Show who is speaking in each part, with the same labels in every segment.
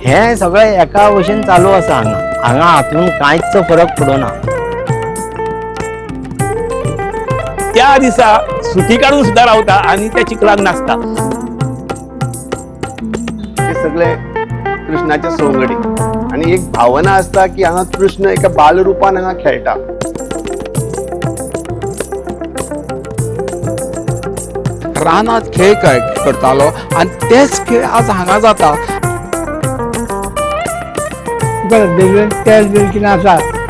Speaker 1: हे सगळे एका भशेन चालू आसा हांगा हातून कांयच फरक पडना।
Speaker 2: त्या दिसा सुटी काढून सुद्धा रावता आणि त्या चिखलाक नाचता।
Speaker 3: हे सगळे कृष्णाचे सोंगडी आणि एक भावना असता की हांगा कृष्ण एका बालरूपान हांगा खेळटा।
Speaker 4: रानात खेळ करतालो आणि तेच खेळ आज हांगा जाता।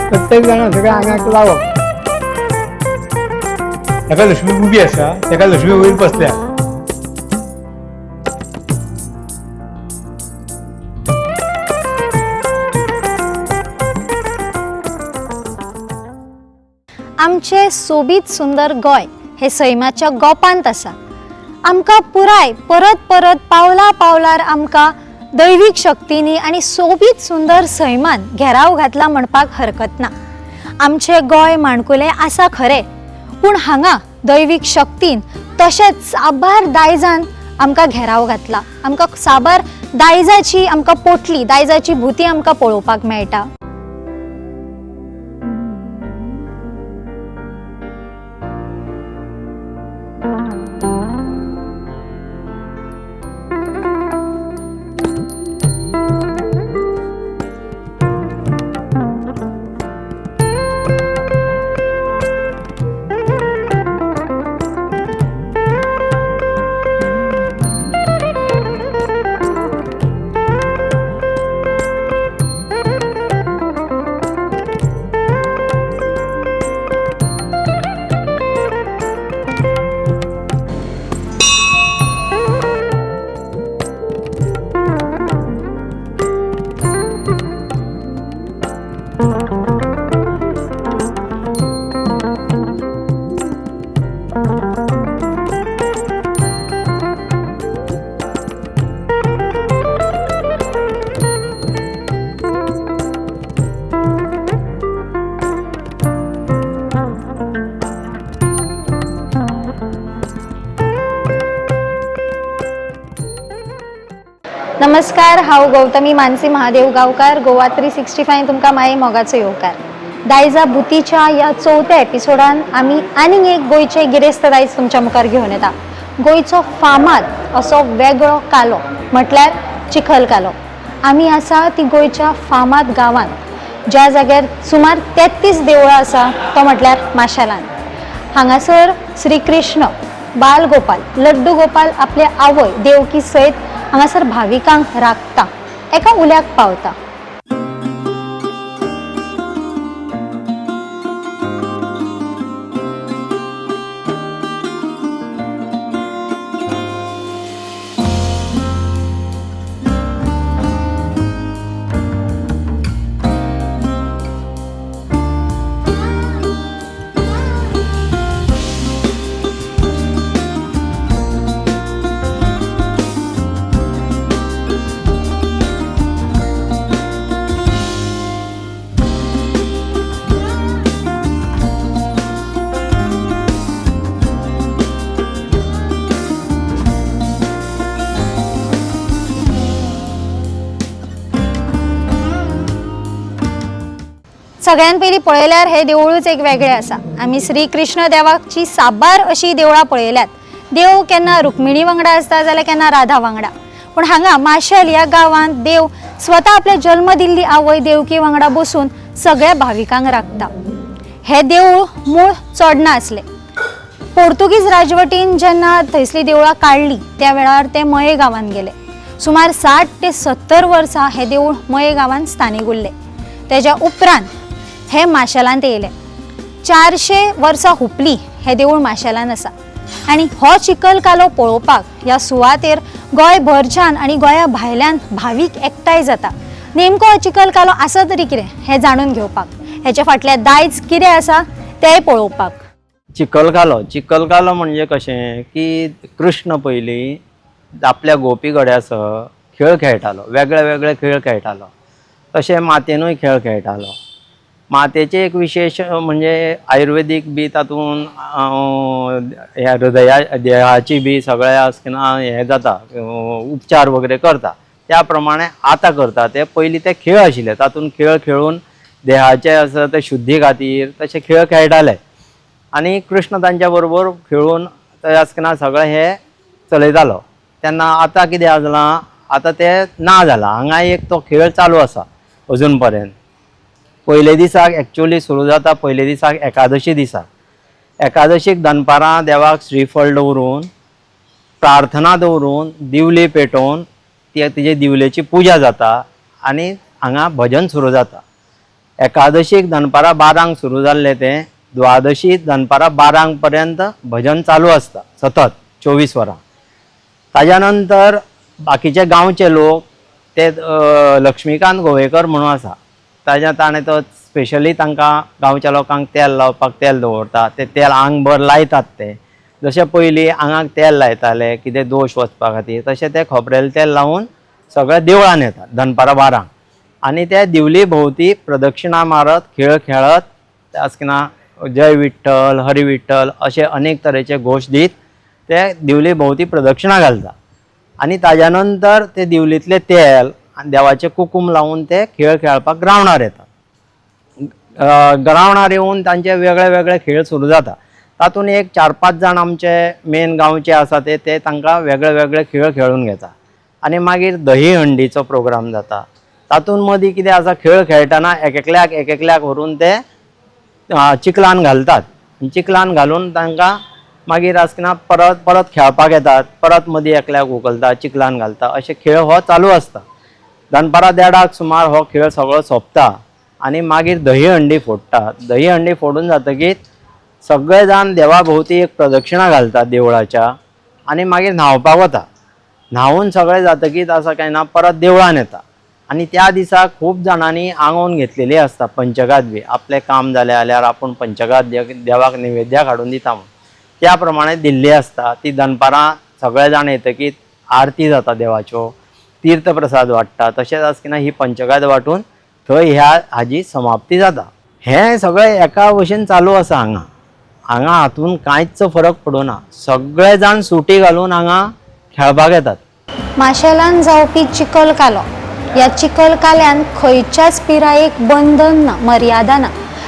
Speaker 5: प्रत्येक जण सगळ्या आंगाक लावप। ताका लक्ष्मी उभी आसा, ताका लक्ष्मी वयर बसल्या।
Speaker 6: आमचे सोबीत सुंदर गोय हे सैमाच्या गोपांत आसा। आमकां पुराय परत परत पावला पावलार आमकां दैवीक शक्तींनी आणि सोबीत सुंदर सैमान घेराव घातला म्हणपाक हरकत ना। आमचे गोय माणकुले आसा खरे, पूण हांगा दैवीक शक्तीन तशेंच साबार दायजान आमकां घेराव घातला। आमकां साबार दायजाची आमकां पोटली, दायजाची भुती आमकां पळोवपाक मेळटा। नमस्कार, हांव गौतमी मानसी महादेव गांवकार, गोवा 365 तुमकां माये मोगाचो येवकार। दायजा भुतीच्या ह्या चौथ्या एपिसोडान आमी आनीक एक गोंयचे गिरेस्त दायज तुमच्या मुखार घेवन येता। गोंयचो फामाद असो वेगळो कालो म्हटल्यार चिखल कालो। आमी आसा ती गोंयच्या फामाद गांवांत, ज्या जाग्यार सुमार 33 देवळां आसा, तो म्हटल्यार माशेलान। हांगासर श्री कृष्ण, बाल गोपाल, लड्डू गोपाल आपले आवय देवकी सयत हांगासर भाविकांक राखता, एका उल्याक पावता। सगळ्यान पयलीं पळयल्यार हे देवळूच एक वेगळें आसा। आमी श्री कृष्ण देवाची साबार अशी देवळां पळयल्यात। देव केन्ना रुक्मिणी वांगडा आसता जाल्यार केन्ना राधा वांगडा, पूण हांगा माशेल ह्या गांवांत देव स्वता आपले जल्म दिल्ली आवय देवकी वांगडा बसून सगळ्या भाविकांक राखता। हे देवूळ मूळ चोडणा आसले। पोर्तुगीज राजवटीन जेन्ना थंयसली देवळां काडली त्या वेळार ते मये गांवांत गेले। सुमार 60 ते 70 वर्सां हे देवूळ मये गांवांत स्थानीक उरले। तेच्या उपरांत हे माशेलांत येयले। 400 वर्सां हुपली हे देवूळ माशेलान आसा। आणि हो चिखल कालो पळोवपाक ह्या सुवातेर गोंय भरच्यान आणि गोंया भायल्यान भावीक एकठांय जाता। नेमको हो चिखल कालो आसा तरी कितें हे जाणून घेवपाक, हेच्या फाटल्या दायज कितें आसा तें पळोवपाक।
Speaker 1: चिखल कालो म्हणजे कशें की कृष्ण पयलीं आपल्या गोपीगड्यासह खेळ खेळटालो, वेगळे वेगळे खेळ खेळटालो। तशें मातयेनूय खेळ खेळटालो। मातेचे एक विशेष म्हणजे आयुर्वेदीक बी तातून ह्या हृदया देहाची बी सगळ्या असतना हे जाता उपचार वगैरे करता त्या प्रमाणे आता करता ते पयलीं ते खेळ आशिल्ले तातून खेळ खेळून देहाचे आसा ते शुद्धी खातीर तसे खेळ खेळटाले आणि कृष्ण तांच्या बरोबर खेळून ते आसतना सगळें हे चलयतालो तेन्ना आतां कितें जालां आतां ते ना जालां हांगा एक तो खेळ चालू आसा अजून पर्यंत पयले दिसाक एक्चुअली सुरू जाता पयले दिसाक एकादशी दिसाक एकादशीक दनपारां देवाक श्रीफळ दवरून प्रार्थना दवरून दिवली पेटोवन तिजे दिवलेची पुजा जाता आनी हांगा भजन सुरू जाता एकादशीक दनपारां 12 सुरू जाल्ले तें द्वादशी दनपारां 12 पर्यंत भजन चालू आसता सतत 24 वरां ताज्या नंतर बाकीचे गांवचे लोक ते लक्ष्मीकांत गोवेकर म्हणून आसा ताज्या ताणें तो स्पेशली तांकां गांवच्या लोकांक तेल लावपाक तेल दवरता ते तेल आंगभर लायतात ते जशें पयलीं आंगाक तेल लायताले कितें दोश वचपा खातीर तशें ते खोबरेल तेल लावून सगळे देवळान येतात दनपारां 12 आनी त्या दिवली भोंवती प्रदक्षिणा मारत खेळ खेळत आसतना जय विठ्ठल हरी विठ्ठल अशे अनेक तरेचे घोश दीत ते दिवली भोंवती प्रदक्षिणा घालता आनी ताज्या नंतर ते दिवलीतले तेल आनी देवाचे कुकूम लावून ते खेळ खेळपाक ग्रावंडार येतात ग्रावंडार येवन तांचे वेगळे वेगळे खेळ सुरू जाता तातूंत एक 4-5 जाण आमचे मेन गांवचे आसा ते तांकां वेगळे वेगळे खेळ खेळून घेता आनी मागीर दही हंडीचो प्रोग्राम जाता तातूंत मदीं कितें आसा खेळ खेळटना एक व्हरून ते चिखलान घालतात चिखलान घालून तांकां मागीर आसतना परत खेळपाक येतात परत मदीं एकल्याक उखलता चिखलान घालता अशे खेळ हो चालू आसता दनपारां 1:30 सुमार हो खेळ सगळो सोंपता आनी मागीर दही हंडी फोडटात दही हंडी फोडून जातकीर सगळे जाण देवा भोवती एक प्रदक्षिणा घालतात देवळाच्या आनी मागीर न्हांवपाक वता न्हांवून सगळे जातकीर आसा काय ना परत देवळान येता आनी त्या दिसा खूब जाणांनी आंगोवन घेतलेली आसता पंचगाद बी आपलें काम जालें जाल्यार आपूण पंचगाद देवाक नैवेद्या हाडून दिता म्हूण त्या प्रमाणे दिल्ली आसता ती दनपारां सगळे जाण येतकीर आरती जाता देवाच्यो तीर्थ प्रसाद वाडटा तशेंच आसतना ही पंचगाद वांटून थंय हाजी समाप्ती जाता हें सगळें एका भशेन चालू आसा हांगा हातून कांयच फरक पडना सगळे जाण सुटी घालून हांगा खेळपाक येतात
Speaker 6: माशेलान जावपी चिखल कालो ह्या चिखल काल्यान खंयच्याच पिरायेक बंधन ना मर्यादा ना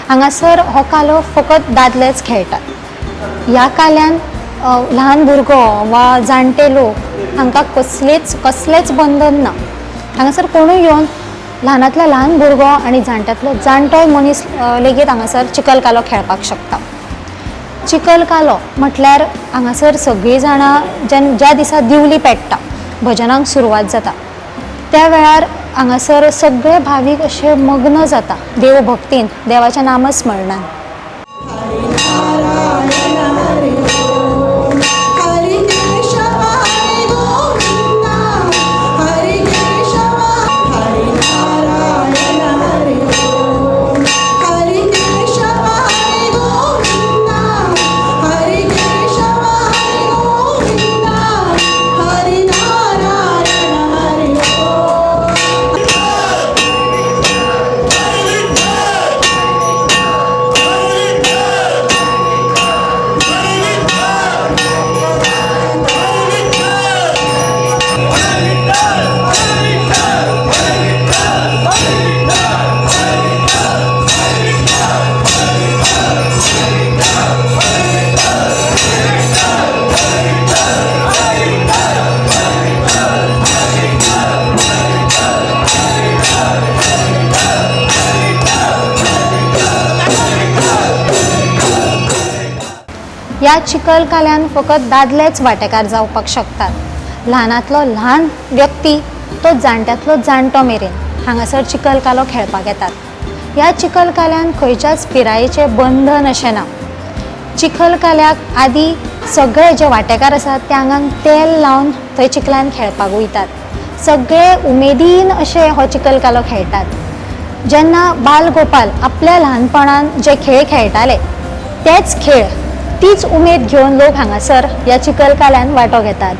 Speaker 6: हांगासर हो कालो फकत दादलेच खेळटात ह्या काल्यान ल्हान भुरगो वा जाणटे लोक हांकां कसलेच बंधन ना हांगासर कोणूय येवन ल्हानांतलो ल्हान भुरगो आनी जाणट्यांतलो जाणटोय मनीस लेगीत हांगासर चिखल कालो खेळपाक शकता चिखल कालो म्हटल्यार हांगासर सगळीं जाणां ज्या दिसा दिवली पेट्टा भजनांक सुरवात जाता त्या वेळार हांगासर सगळे भावीक अशे मग्न जाता देव भक्तीन देवाच्या नामस्मरणान ह्या चिखल काल्यान फकत दादलेच वांटेकार जावपाक शकतात ल्हानांतलो ल्हान व्यक्ती तो जाणट्यांतलो जाणटो मेरेन हांगासर चिखल कालो खेळपाक येतात ह्या चिखल काल्यान खंयच्याच पिरायेचें बंधन अशें ना चिखल काल्याक आदी सगळे जे वांटेकार आसात त्या आंगांक तेल लावन थंय चिखलान खेळपाक वयतात सगळे उमेदीन अशे हो चिखल कालो खेळटात जेन्ना बालगोपाल आपल्या ल्हानपणान जे खेळ खेळटाले तेच खेळ तीच उमेद घेवन लोक हांगासर ह्या चिखल काल्यान वांटो घेतात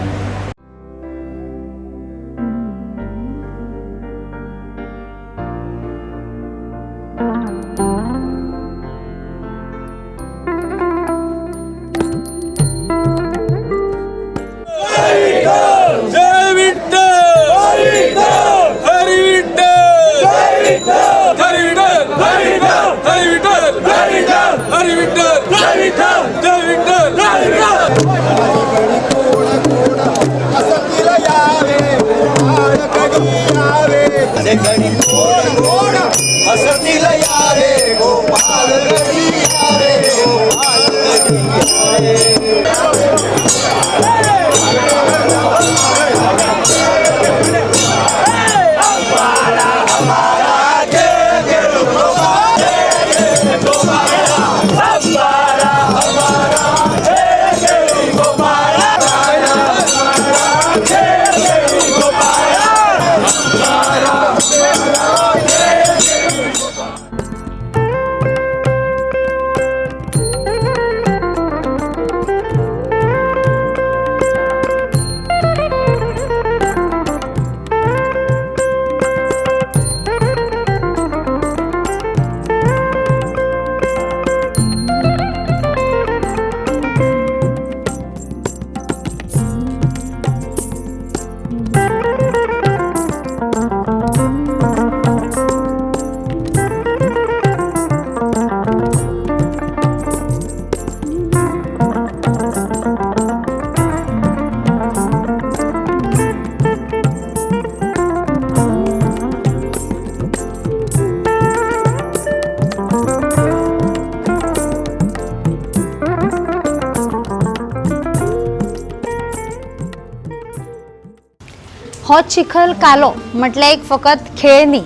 Speaker 6: हो चिखल कालो म्हटल्यार एक फकत खेळ न्ही,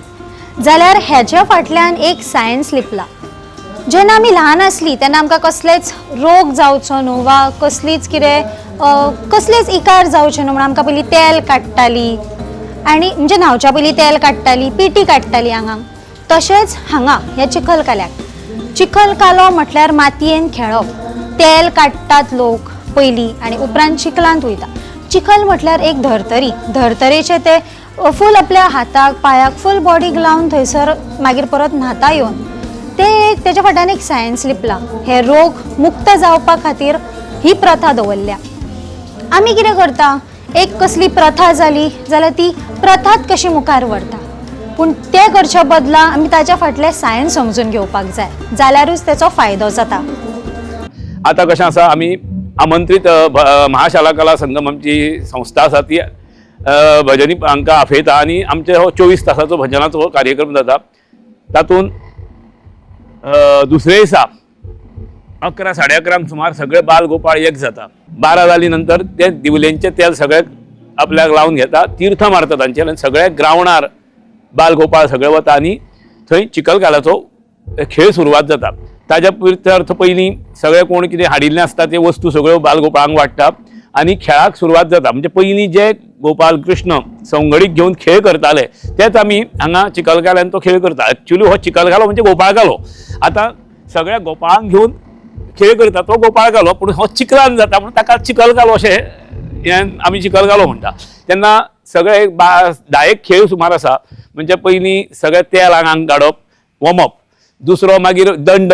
Speaker 6: जाल्यार हेच्या फाटल्यान एक सायन्स लिपला. जेन्ना आमी ल्हान आसलीं तेन्ना आमकां कसलेच रोग जावचो न्हू वा कसलीच कसलेच इकार जावचे न्हू म्हणून आमकां पयलीं तेल काडटाली आनी म्हणजे न्हांवच्या पयलीं तेल काडटाली, पिटी काडटाली आंगाक. तशेंच हांगा ह्या चिखल काल्याक चिखल कालो म्हटल्यार मातयेन खेळप. तेल काडटात लोक पयलीं आनी उपरांत चिखलांत वयता. चिखल म्हटल्यार एक धर्तरेचे ते फूल आपल्या हाताक पायाक फूल बॉडीक लावन थंयसर मागीर परत न्हाता येवन तेच्या फाटल्यान एक सायन्स लिपला. हे रोग मुक्त जावपा खातीर ही प्रथा दवरल्या. आमी कितें करता, एक कसली प्रथा जाली जाल्यार ती प्रथाच कशी मुखार व्हरता, पूण ते करच्या बदला आमी ताच्या फाटलें सायन्स समजून घेवपाक जाय, जाल्यारूच तेचो फायदो जाता.
Speaker 2: आता कशें आसा, आमी आमंत्रीत महाशाला कला संगम आमची संस्था आसा ती भजनी हांकां आफयता आनी आमचे हो 24 तासाचो भजनाचो हो कार्यक्रम जाता. तातूंत दुसरे दिसा 11 साडे 11 सुमार सगळे बाल गोपाळ एक जाता. 12 जाली नंतर ते दिवलेंचे तेल सगळे आपल्याक लावन घेता, तीर्थ मारता तांचे आनी सगळे ग्रावंडार बाल गोपाळ सगळे वता आनी थंय चिखलकाल्याचो खेळ सुरवात जाता. ताज्या अर्थ पयलीं सगळे कोण कितें हाडिल्लें आसता ते वस्तू सगळ्यो बाल गोपाळांक वाडटा आनी खेळाक सुरवात जाता. म्हणजे पयलीं जे गोपाल कृष्ण संवगडीक घेवन खेळ करताले तेच आमी हांगा चिखलकाल्यान तो खेळ करता. एक्चुली हो चिखलकालो म्हणजे गोपाळकालो. आतां सगळ्या गोपाळांक घेवन खेळ करता तो गोपाळकालो, पूण हो चिखलान जाता म्हणून ताका चिखलकालो अशें आमी चिखलकालो म्हणटा. तेन्ना सगळे 10 खेळ सुमार आसा. म्हणजे पयलीं सगळे तेल आंगाक काडप, वॉर्मअप, दुसरो मागीर दंड,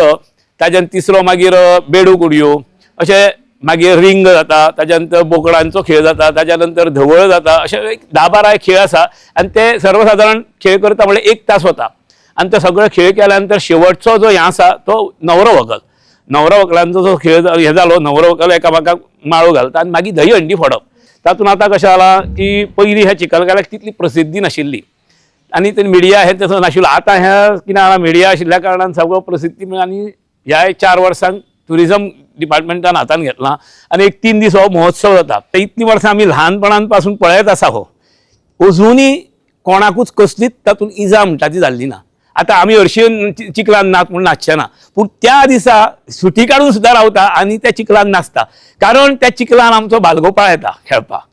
Speaker 2: ताज्यान तिसरो मागीर बेडूक उडयो, अशें मागीर रिंग जाता, ताज्या नंतर बोकडांचो खेळ जाता, ताज्या नंतर धवळ जाता. अशे 10-12 खेळ आसा आनी ते सर्वसाधारण खेळ करता म्हणल्यार 1 तास वता. आनी ते सगळे खेळ केल्या नंतर शेवटचो जो हें आसा तो न्हवरो व्हंकलांचो जो खेळ हें जालो, न्हवरो व्हंकल एकामेकाक माळो घालता आनी मागीर दही हंडी फोडप. तातूंत आतां कशें जाला की पयलीं ह्या चिखलकाल्याक तितली प्रसिद्धी नाशिल्ली आनी ते मिडिया हे तसो नाशिल्लो. आतां ह्या कितें जाला, मिडिया आशिल्ल्या कारणान सगळो प्रसिद्धी मेळ्ळा आनी ह्या 4 वर्सांक ट्युरिजम डिपार्टमेंटान हातान घेतला आनी एक 3 दीस हो महोत्सव जाता. इतलीं वर्सां आमी ल्हानपणान पासून पळयत आसा हो, अजुनूय कोणाकूच कसलीच तातूंत इजा म्हणटा ती जाल्ली ना. आतां आमी हरशीं चिखलान नाच म्हूण नाचचे ना, पूण त्या दिसा सुटी काडून सुद्दां रावता आनी त्या चिखलान नाचता, कारण त्या चिखलान आमचो बालगोपाळ येता खेळपाक.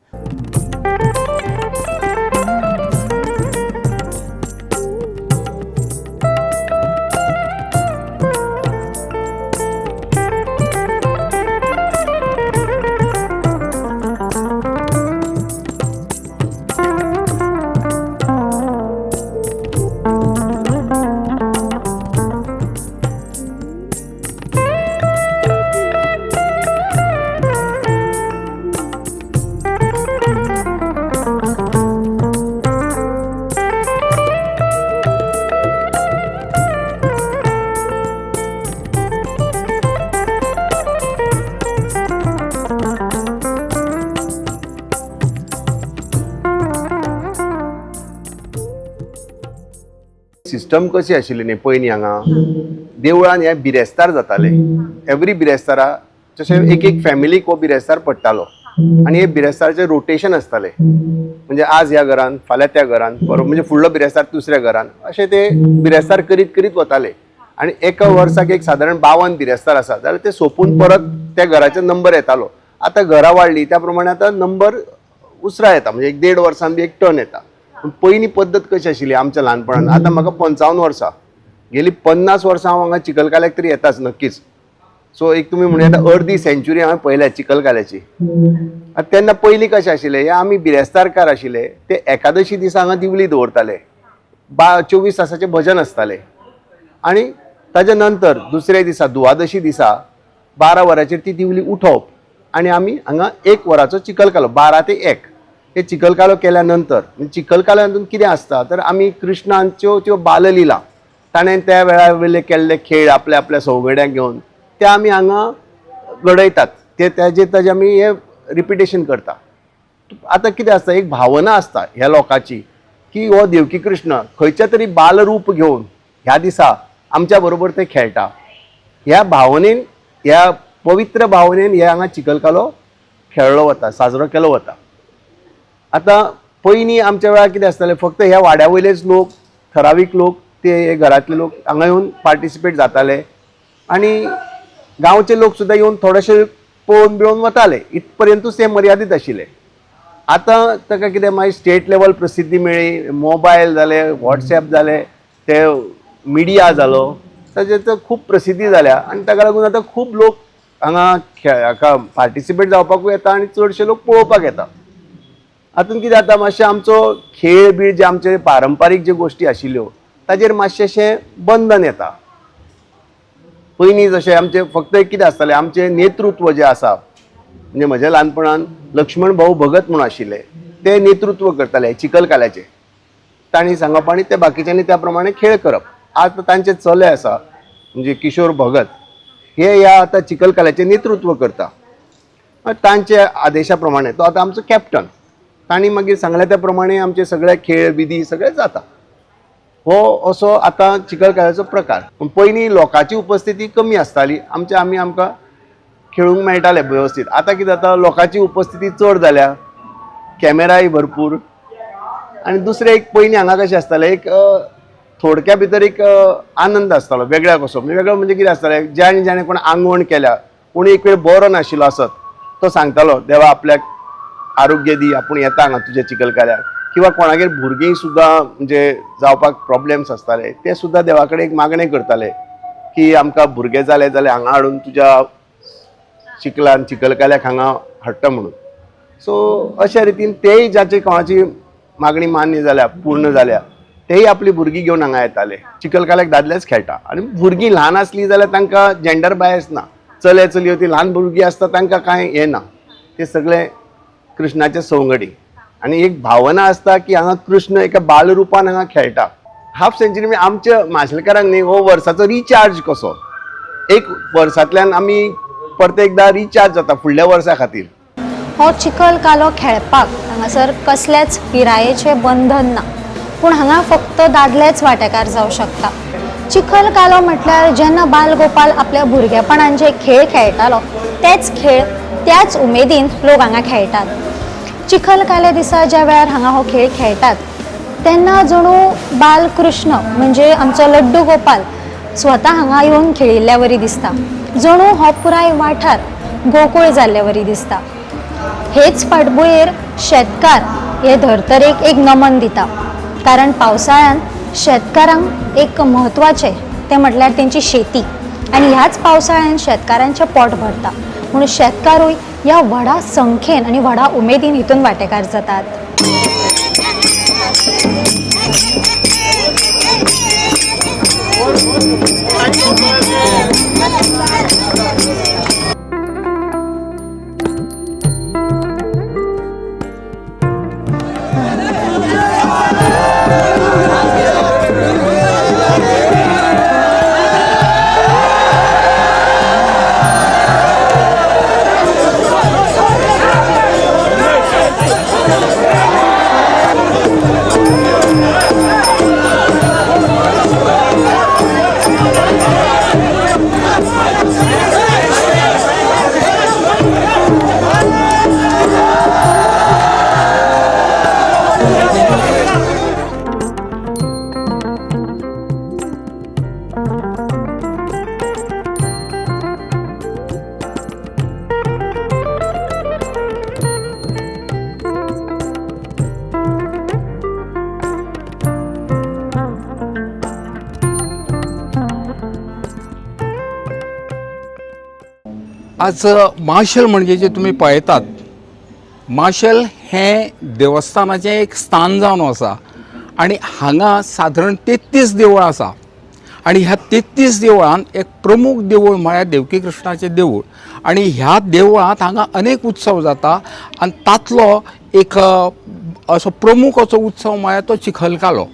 Speaker 3: सिस्टम कशी आशिल्ली न्ही पयलीं हांगा देवळान हे बिरेस्तार जाताले. एवरी बिरेस्तारा जशें एक फॅमिलीक हो बिरेस्तार पडटालो आनी हे बिरेस्ताराचें रोटेशन आसतालें. म्हणजे आज ह्या घरान, फाल्यां त्या घरान, परत म्हणजे फुडलो बिरेस्तार दुसऱ्या घरान, अशें ते बिरेस्तार करीत करीत वताले. आनी एका वर्साक एक सादारण 52 बिरेस्तार आसा जाल्यार ते सोंपून परत त्या घराचे नंबर येतालो. आतां घरां वाडली त्या प्रमाणे आतां नंबर उसरा येता, म्हणजे 1.5 वर्सान बी एक टर्न येता. पूण पयलीं पद्दत कशी आशिल्ली आमच्या ल्हानपणान. आतां म्हाका 55 वर्सां, गेली 50 वर्सां हांव हांगा चिखलकाल्याक तरी येताच नक्कीच. सो एक तुमी म्हणूं येता अर्दी सेंच्युरी हांवें पळयल्या चिखलकाल्याची. तेन्ना पयलीं कशें आशिल्लें, हे आमी बिरेस्तारकार आशिल्ले ते एकादशी दिसा हांगा दिवली दवरताले, 24 तासाचें भजन आसतालें. आनी ताज्या नंतर दुसऱ्या दिसा द्वादशी दिसा 12 वरांचेर ती दिवली उठोवप आनी आमी हांगा 1 वराचो चिखलकालो 12 ते 1 हे चिखलकालो केल्या नंतर चिखलकाल्यातून कितें आसता तर आमी कृष्णांच्यो त्यो बाललिला ताणें त्या वेळार वेले केल्ले खेळ आपल्या आपल्या सवंगड्यांक घेवन ते आमी हांगा घडयतात. ते ताजे आमी हे रिपिटेशन करता. आतां कितें आसता, एक भावना आसता ह्या लोकांची की हो देवकी कृष्ण खंयच्या तरी बालरूप घेवन ह्या दिसा आमच्या बरोबर ते खेळटा. ह्या भावनेन, ह्या पवित्र भावनेन हे हांगा चिखलकालो खेळ्ळो वता, साजरो केलो वता. आतां पयलीं आमच्या वेळार कितें आसतालें, फक्त ह्या वाड्या वयलेच लोक, ठरावीक लोक, ते घरांतले लोक हांगा येवन पार्टिसिपेट जाताले आनी गांवचे लोक सुद्दां येवन थोडेशे पळोवन बिळोवन वताले. इतपर्यंतूच ते मर्यादीत आशिल्ले. आतां ताका कितें मागीर स्टेट लेवल प्रसिद्धी मेळ्ळी, मोबायल जाले, वॉट्सॅप जाले, ते मिडिया जालो, ताजेर खूब प्रसिद्धी जाल्या आनी ताका लागून आतां खूब लोक हांगा हाका पार्टिसिपेट जावपाकूय येता आनी चडशे लोक पळोवपाक येता. हातूंत कितें जाता, मातशें आमचो खेळ बीळ जे आमचे पारंपारीक ज्यो गोश्टी आशिल्ल्यो ताजेर मातशेंशें बंधन येता. पयलीं जशें आमचें फक्त एक कितें आसतालें, आमचें नेतृत्व जें आसा, म्हणजे म्हज्या ल्हानपणान लक्ष्मण भाऊ भगत म्हूण आशिल्ले, ते नेतृत्व करताले चिखलकाल्याचें. तांणी सांगप आनी ते बाकीच्यांनी त्या प्रमाणे खेळ करप. आतां तांचे चले आसा म्हणजे किशोर भगत, हे ह्या आतां चिखलकाल्याचें नेतृत्व करता. तांचे आदेशा प्रमाणे तो आतां आमचो कॅप्टन. तांणी मागीर सांगल्या त्या प्रमाणे आमचे सगळे खेळ विधी सगळे जाता. हो असो आतां चिखलकाल्याचो प्रकार. पूण पयलीं लोकांची उपस्थिती कमी आसताली, आमकां खेळूंक मेळटाले वेवस्थीत. आतां कितें जाता, लोकांची उपस्थिती चड जाल्या, कॅमेराय भरपूर. आनी दुसरें एक पयलीं हांगा कशें आसतालें, एक थोडक्या भितर एक आनंद आसतालो वेगळ्या कसो. वेगळो म्हणजे कितें आसतालें, ज्याणे कोण आंगवण केल्या, कोण एक वेळ बरो नाशिल्लो आसत, तो सांगतालो देवा आपल्याक आरोग्य दी, आपूण येता हांगा तुज्या चिखलकाल्याक. किंवा कोणागेर भुरगीं सुद्दां म्हणजे जावपाक प्रॉब्लेम्स आसताले, ते सुद्दां देवा कडेन एक मागणें करताले की आमकां भुरगे जाले जाल्यार हांगा हाडून तुज्या चिखलकाल्याक हांगा हाडटा म्हणून. सो अशा रितीन तेय जाचे कोणाची मागणी मान्य जाल्या, पूर्ण जाल्या, तेय आपली भुरगीं घेवन हांगा येताले. चिखलकाल्याक दादलेच खेळटा आनी भुरगीं ल्हान आसलीं जाल्यार तांकां जेंडर बायस ना. चले चलयो ती ल्हान भुरगीं आसता तांकां कांय हें ना, ते सगळे कृष्णाचे सवंगडी. आनी एक भावना आसता की हांगा कृष्ण एका बालरुपान हांगा खेळटा. हाफ सेंच्युरी म्हणजे आमच्या माशेलकारांक न्ही हो वर्साचो रिचार्ज कसो. एक वर्सांतल्यान आमी परत एकदा रिचार्ज जाता फुडल्या वर्सा खातीर.
Speaker 6: हो चिखलकालो खेळपाक हांगासर कसलेच पिरायेचे बंधन ना, पूण हांगा फक्त दादलेच वांटेकार जावं शकता. चिखलकालो म्हटल्यार जेन्ना बालगोपाल आपल्या भुरगेपणांचे खेळ खेळटालो तेच खेळ त्याच उमेदीन लोक हांगा खेळटात. चिखलकाल्या दिसा ज्या वेळार हांगा हो खेळ खेळटात तेन्ना जणू बालकृष्ण म्हणजे आमचो लड्डू गोपाल स्वता हांगा येवन खेळिल्ल्या वरी दिसता. जणू हो पुराय वाठार गोकुळ जाल्ल्या वरी दिसता. हेच फाटभुंयेर शेतकार हे धर्तरेक एक नमन दिता, कारण पावसाळ्यान शेतकारांक एक म्हत्वाचें तें म्हटल्यार तेंची शेती, आनी ह्याच पावसाळ्यान शेतकारांचें पोट भरता. म्हणून शेतकारूय ह्या व्हडा संख्येन आनी व्हडा उमेदीन हितून वांटेकार जातात.
Speaker 4: आज माशेल म्हणजे जे तुम्ही पळयतात, माशेल हें देवस्थानाचें एक स्थान जावन आसा आनी हांगा सादारण 33 देवळां आसा. आनी ह्या 33 देवळांत एक प्रमुख देवूळ म्हळ्यार देवकी कृष्णाचें देवूळ. आनी ह्या देवळांत हांगा अनेक उत्सव जाता आनी तातलो एक असो प्रमुख असो उत्सव म्हळ्यार तो चिखलकालो.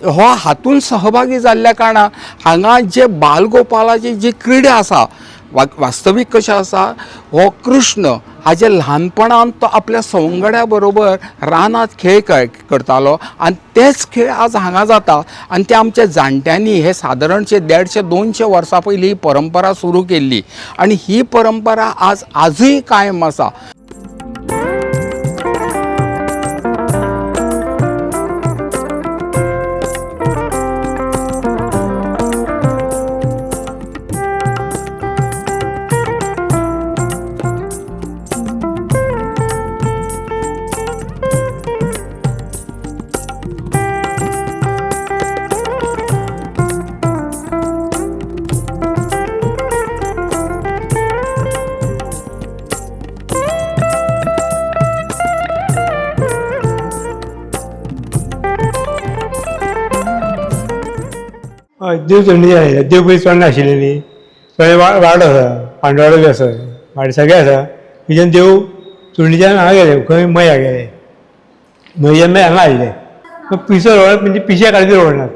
Speaker 4: हो हातून सहभागी जाल्ल्या कारणान हांगा जे बालगोपालाची जी क्रीडा आसा, वास्तवीक कशें आसा, हो कृष्ण हाजे ल्हानपणान तो आपल्या सवंगड्या बरोबर रानांत खेळ करतालो आनी तेच खेळ आज हांगा जाता. आनी ते आमच्या जाणट्यांनी हे सादारणशे 150-200 वर्सां पयलीं ही परंपरा सुरू केल्ली आनी ही परंपरा आजूय कायम आसा.
Speaker 5: देव चडणी आयले देव पयलीं चड नाशिल्ली थोडे वाडो आसा पांडवाडो बी आसा वाडे सगळे आसा थंयच्यान देव चडणीच्यान हांगा गेले खंय मया गेले मयच्यान मागीर हांगा आयले पिसो रोवड म्हणजे पिशे काडपी रोवनात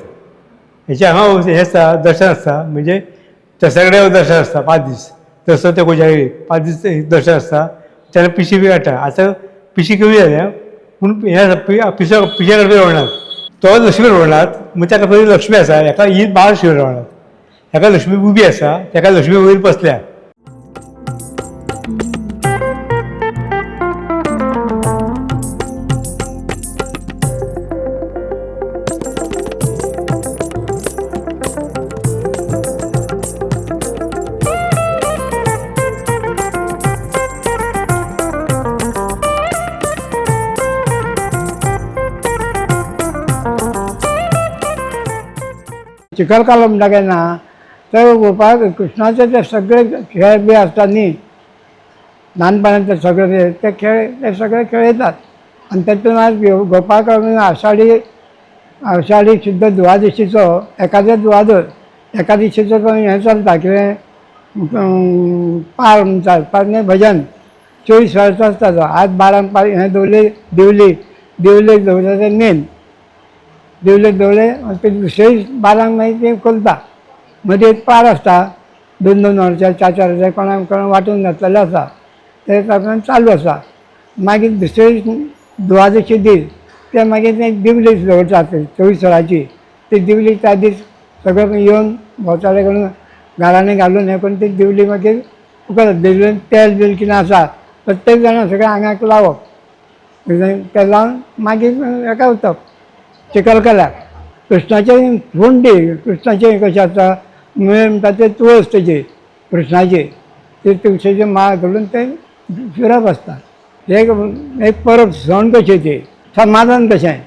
Speaker 5: हेचे हांगा हें आसता दर्शन आसता म्हणजे तसा कडेन दर्शन आसता 5 दीस तसो ते कोजागरी 5 दीस दर्शन आसता तेन्ना पिशी बी काडटा आतां पिशी कमी जाल्या पूण हें आसा पिशे काडपी रोवनात तो लक्ष्मी रोवनात मग ताका पयलीं लक्ष्मी आसा हेका ही बाळ शिव रोवनात हेका लक्ष्मी उबी आसा तेका लक्ष्मी वयर बसल्या चिखलकालो म्हणटा केन्ना तर गोपाळ कृष्णाचे ते सगळे खेळ बी आसतात न्ही ल्हानपणाचे सगळे ते खेळ ते सगळे खेळयतात आनी तेतून आज गोपाळकालो आषाढी शुद्ध द्वादशीचो एकादश द्वादश एकादशीचो तो हें चलता कितें पार म्हणटात पार न्ही भजन 24 वर्स आसता तो आज 12 पार हें दवरली दिवलेक दवरता ते मेन दिवलेक दवरले ते दुसरे 12 मागीर ते करता मदीं एक पार आसता 2-2 वरांचे 4-4 वरांचे कोणाक वांटून घातलेले आसा ते तातूंत चालू आसा मागीर दुसरे द्वादशी दीस ते मागीर ते दिवलीक दवरतात 24 वरांची ती दिवलीक त्या दीस सगळे येवन भोंवताले करून घरांनी घालून हें करून ती दिवली मागीर उखलतात दिवलीन तेल बील कितें आसा प्रत्येक जाणां सगळें आंगाक लावप ते लावन मागीर हेका वचप चिखलकाल्याक कृष्णाचें हुंडी कृष्णाचें कशें आसता मेन म्हणटा तें तुळस तेजी कृष्णाची ते तुळशीची माळ घालून ते फिरप आसता एक परब सण कशें ती समाधान कशें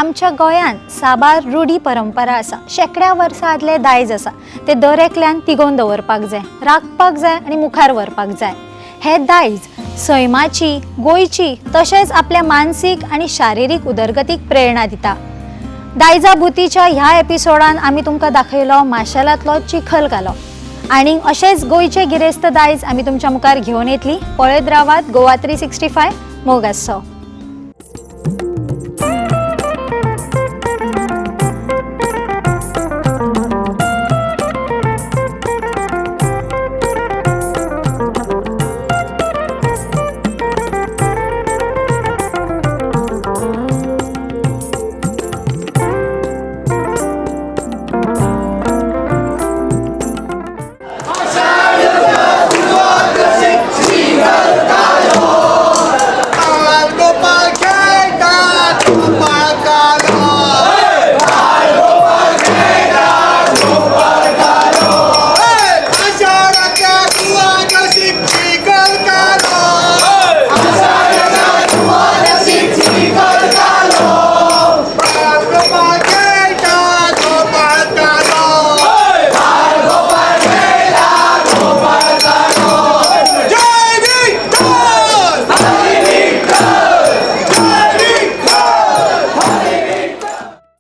Speaker 6: आमच्या गोंयांत साबार रूढी परंपरा आसा शेकड्या वर्सां आदले दायज आसा ते दर एकल्यान तिगोवन दवरपाक जाय राखपाक जाय आनी मुखार व्हरपाक जाय हे दायज सैमाची गोंयची तशेंच आपल्या मानसीक आनी शारिरीक उदरगतीक प्रेरणा दिता दायजा भुतीच्या ह्या एपिसोडान आमी तुमकां दाखयलो माशेलांतलो चिखलकालो आनी अशेंच गोंयचे गिरेस्त दायज आमी तुमच्या मुखार घेवन येतली पळयत रावात गोवा 365 मोग आसचो.